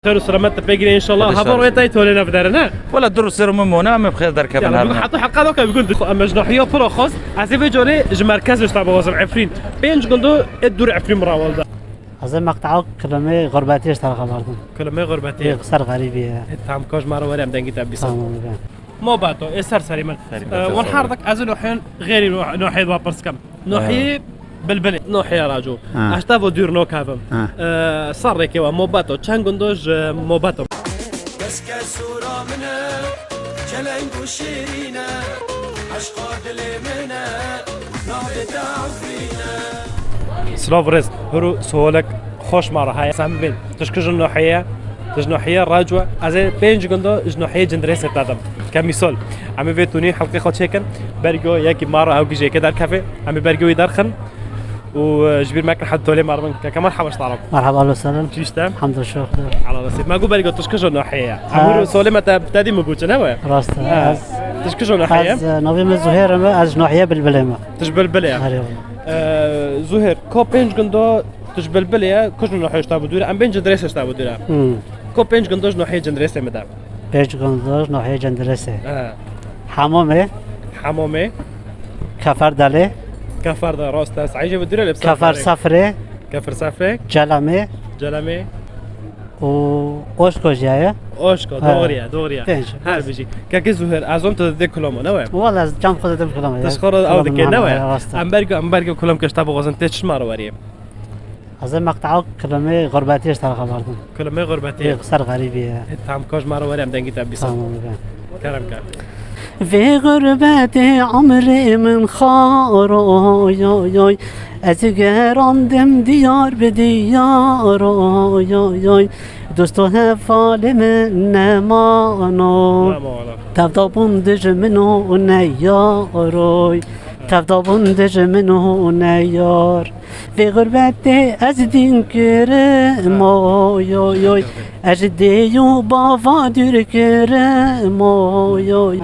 خير وسلامات بيجري ان شاء الله هبر ويتايتو لنا بدرنا ولا در سر ممونا ما بخير در كفن يعني حطوا حلقه دوك بيقول اما جناحيه برو خاص عزيفي جوري مركز تاع بوازم عفرين بينج قندو الدور عفرين مراول ده از مقطع کلمه غربتی اشتراک مردم كلمه غربتي قصر غریبیه تام كوج مارو وريم دنگي تبي تمام ما باتو اسر سريما ونحارك از نوحين غير نوحي وابرس كم نوحي بلبلي نوحي راجو اشتافو دور نو كافم صار لك موباتو تشانغوندوج موباتو بس كسورة منا جلنجو شيرينا عشق دلي منا نابت عفرينا سلاف رزق هرو سوالك خوش مارا هاي سامبين تشكج النوحية جنوحية راجوة از بينج قندو جنوحية جندريسة تادم كمثال عمي فيتوني حلقة خود شكل برجو ياكي مرة أو كي كده الكافيه عمي برجو يدرخن وجبير ماكل حد تولي مرة كمان حبش تعرف مرحبا أهلا وسهلا كيف تام الحمد لله شكرا على راسي ما أقول برجو تشكج النوحية عمرو سولي متى بتادي موجود شنو راسته تشكج النوحية از نبي من زهير از جنوحية بالبلمة تجبل بليا زهير كو بينج قندو تجبل بليا كوش نوحية تابو دورة أم بين جندريسة تابو دورة كو بينج قندوج نوحية جندريسة مدام بيج قندوج نوحية جندريسة حمامه حمامه كفر دله كفر ده راسته سعيجة بدورة لبس كفر صفرة كفر صفرة جلمه جلمه و اوشكو جايه اوشكو دوريا هر بيجي كاكي زهير ازوم تدي كلامه نوع والله از جام خودت كلامه تشخر او دكي نوع امبرجو كلام كشتاب غزن تش مار وريه از مقطع کلمه غربتی اشتراک مردم كلمه غربتي قصر غریبیه تام كوج مار وريه دنگي تبي تمام كرم في غربت عمري من خارو ياي ازگراندم دیار به دیار یای دوستو هفال من نمانو تفدابون دج منو نیاروی تفدابون دج منو نیار في غربت از دین کرم یای از دیو بافا دور کرم یای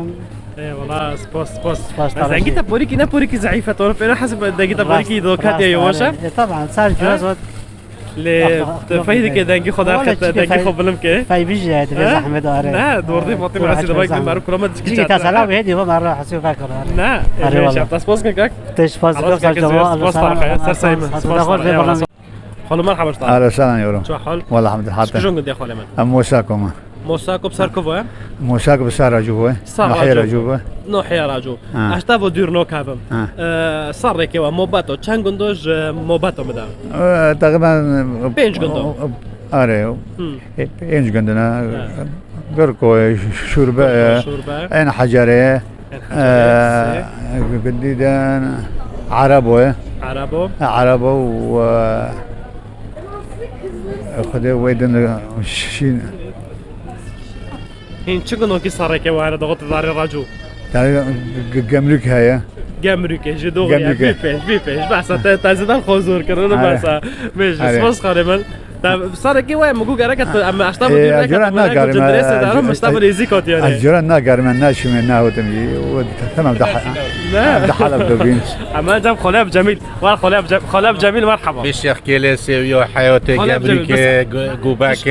ايه والله سبوس بس دقيقة بوريكي نا بوريكي زعيفة طرف انا حسب دقيقة بوريكي دوكات يا يواشا طبعا صار جواز ل فايدة كده دنجي خد اخت دنجي خد بلم كده فاي بيجي هاد بس احمد اره لا دورتي فاطمة عسي دبايك معروف كل ما تجي تسلا وهدي هو مرة حسيو فاكر لا ماشي سبوس كاك تسبوس صار جوال سر سايم سبوس خلو مرحبا اشطار اهلا وسهلا يا ورم شو حال والله الحمد لله حاضر شكون قد يا خالي من موساكم موساكو بساركوفا موساكو بسارة جوه نحيرة جوه نحيرة راجو اشتافو دور نو كافم صار لك موباتو تشانغوندوج موباتو مدام تقريبا بينج قندو اريو بينج قندنا قرقو شوربة عين حجرية قديدا عربو و خذ ويدن شين هين شكون كي صار كي وانا ضغط داري راجو جمرك هيا جمرك جدوغ بيبيش بس تازد الخزور كرنا بس مش سبوس خارمل صار كي وين مقول قرأت أما أشتغل بدي جدريسة دارهم أشتغل يزيكوت يعني الجيران ناقر من ناش من ناو تمي وتمام ده حلب دوبين أما جاب خلاب جميل خلاب جميل مرحبا بيش يحكي لي سيو حياتي جابريك جوباك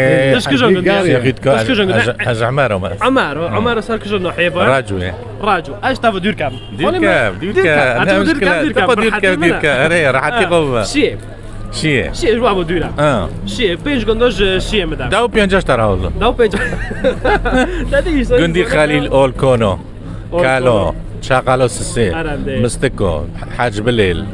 هج عمارو صار كجون نحيبه راجو ايش تابو دير كام دير كام راح تقوم شيء جو ابو دولا شيء بينج قندوج شيء مدام داو بينجاش ترى والله داو بينج قندي خليل اول كونو كالو شغالو سسي مستكو حاج بالليل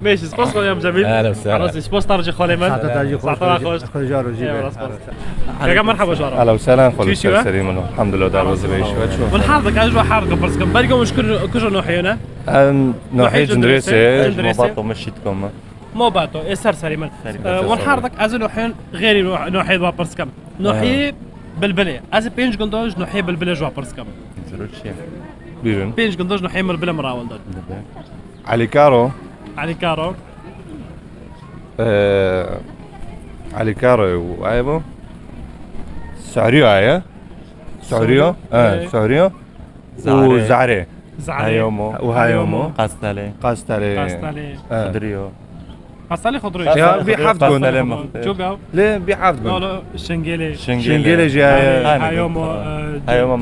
ماشي سباس خويا جميل اهلا وسهلا خلاص سباس ترجي خالي من ساعتها خوش جارو جيب كم مرحبا جارو اهلا وسهلا خالي سليم الحمد لله دار وزبي شو من حظك اجوا حرقه برسكم برجو مش كل نوحينا نوحي جندريسه موباتو مشيتكم موباتو اسر سليم ونحرقك از نوحين غير نوحي وابرسكم نوحي بلبلي از بينج قندوج نوحي بلبلي جو وابرسكم بيرن بينج قندوج نوحي بلبلي مراول علي كارو علي كارو علي كاري وعيبه سعريو هيا سعريو سعريو وزعري هايومو وهايومو قاستالي قاستالي خضريو قاستالي خضروي يا بيحافظون شو بيو؟ ليه بيحافظون لا شنجيلي شنجيلي جاي هايومو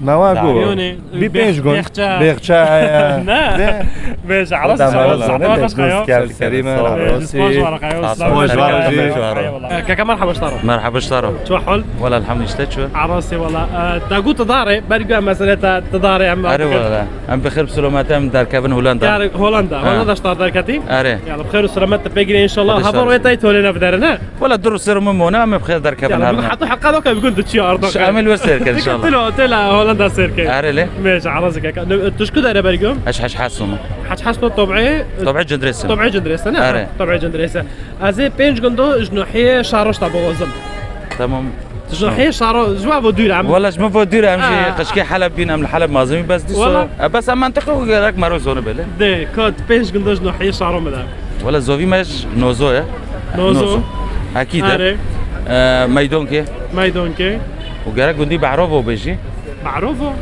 مواقو يوني بيبينجون بيخشا لا باش عرس كريمة كاكا مرحبا شطارو مرحبا شطارو شو حول ولا الحمد لله شو عراسي والله تاقو تداري برقا مسألة تداري عم أري ولا عم بخير بسلامتها من دار كابن هولندا هولندا شطار داركتي أري يلا بخير وسلامات بيجري ان شاء الله هبر ويتايت ولنا بدارنا ولا الدور سير ممونا ما بخير دار كابن يلا حطوا حلقه دوكا بيقول تشي ارض عامل ورسير ان شاء الله طلع هولندا سيركي أري ليه ماشي عراسك تشكو دايره برقم حش حاسوم حاسبه طبيعي جندريس طبيعي جندريس انا طبيعي جندريس ازي بينج غندو جنوحيه شاروش تاع بوزم تمام جنوحيه شارو جوا بودير عم والله ما بودير امشي قشكي حلب بين ام الحلب مازمي بس دي بس منطقه راك مارو زون بله دي كود بينج غندو جنوحيه شارو مدا ولا زوفي ماش نوزو يا نوزو اكيد ميدونكي وقالك قندي بعرفه بيجي معروفه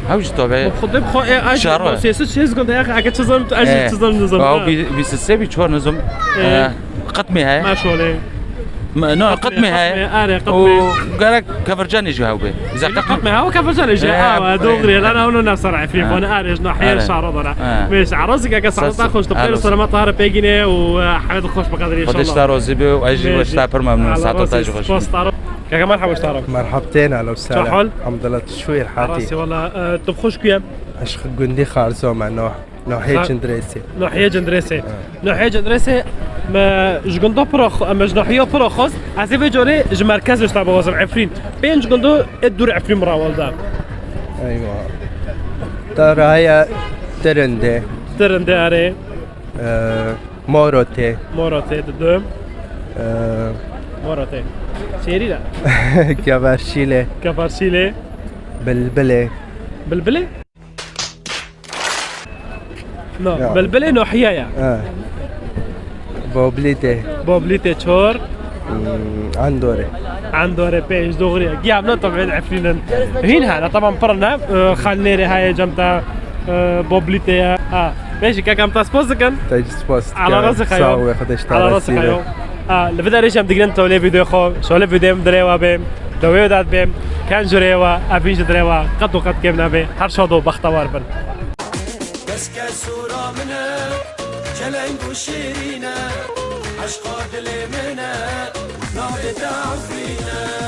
هاوش طبيعي خدي بخو اي شارو سيس قند يا اخي تشزمت اجي تشزم نظام او بيسسبي شو نظام قطمي هاي ما شولي نوع قطمي هاي وقالك كفرجاني جاوبي اذا قطمي هاو كفرجاني جا دغري انا هون نفس راعي في وانا اريج نحير شعر ضرع مش عرسك يا كسر تاخذ تبقى سلامات طاهر بيجيني وحمد خوش بقدر ان شاء الله خدش تاروزي واجي واش تاع برما من ساعه تاج خوش كاكا مرحبا واش تعرف مرحبتين اهلا وسهلا شو حال؟ الحمد لله شوي الحاتي راسي والله تبخوش كيام اش قندي خارزو مع نوحيه جندريسي نوحيه جندريسي ما جندو بروخ اما جنوحيه بروخوس عزي بجوري مركز تاع بوزم عفرين بين جندو الدور عفرين مراول دا ايوه ترى هي ترندي اري موروتي ددوم موروتي سيري لا كافارشيلي بلبلي نو بلبلي نوحيه يا بوبليتي تشور عندوري بيج دغري قيامنا طبعا عفرين هنا طبعا برنا خليري هاي جمتا بوبليتي ماشي كاكام تاسبوز كان على راسك خيو على راسك خيو لبدا ريش ام دقنن تولي فيديو خو شولي فيديو مدريوا بهم دويو داد بهم كان جريوا ابيج دريوا قد كيمنا به هر شادو بختوار بن بس كسورة منا جلنگ وشيرينا عشق دل منا نهضة عفرينا